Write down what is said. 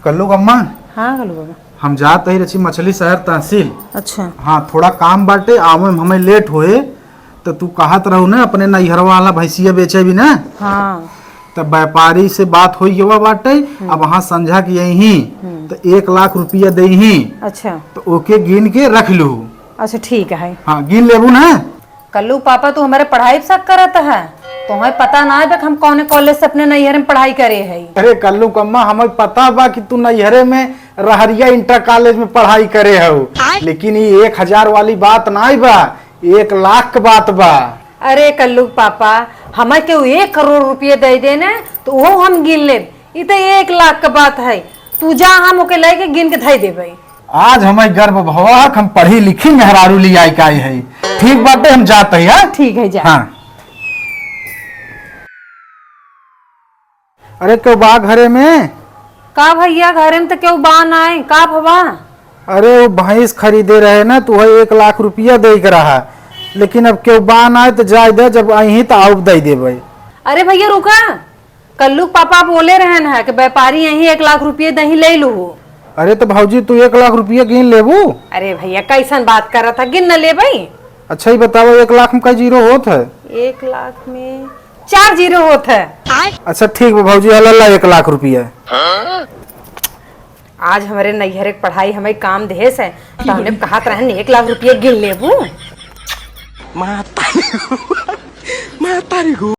कल्लू अम्मा। हाँ कल्लू बाबा। हम जात ही रची मछली शहर तहसील। अच्छा। हाँ थोड़ा काम बाटे आवे में हमें लेट होए तो तू कहत रहू ना अपने नैहर वाला भैंसिया बेचे भी ना। हाँ तब व्यापारी से बात हुई हुआ बाटे। अब वहाँ समझा कि यही तो 1 लाख रुपया दे ही। अच्छा। तो ओके गिन के रख लू। अच्छा ठीक है। हाँ गिन लेबू ना। कल्लू पापा तू हमारे पढ़ाई शक करत है, तुम्हें पता ना है हम कौन कॉलेज से अपने नैहर में पढ़ाई करे है। अरे कल्लू कम्मा हमें पता बा कि तू नैहरे में रहरिया इंटर कॉलेज में पढ़ाई करे हो, लेकिन ये 1000 वाली बात ना बा, 1 लाख की बात बा। अरे कल्लू पापा हमें क्यों 1 करोड़ रुपये दे देने तो वो हम गिन ले, ये तो 1 लाख की बात है। तू जा हम ओके लेके गिन के धई देबे। आज हमें गर्व भवा हम पढ़ी लिखी मेहरारू ली आई का है। ठीक बाटे हम जाते हैं। ठीक है जा। हाँ। अरे क्यों बा घरे में? का भैया घरे में तो क्यों बान आए का भवा? अरे वो भैंस खरीदे रहे ना तो वही 1 लाख रुपया दे के रहा, लेकिन अब क्यों बान आए तो जाए दे, जब आई तो आउट दे देवे। अरे भैया रुका, कल्लू पापा बोले रहे ना कि व्यापारी यही 1 लाख रुपये दही ले लू। अरे तो भाजी तू 1 लाख रुपया गिन लेबू? अरे भैया कैसन बात कर रहा था, गिन न ले भाई। अच्छा ही बताओ 1 लाख में का जीरो होत है? 1 लाख में 4 जीरो होता है। अच्छा ठीक है भाजी हल्ला 1 लाख रुपया। आज हमारे नैहर की पढ़ाई हमें काम देश है तो हमने कहा रहन 1 लाख रुपये गिन लेबू।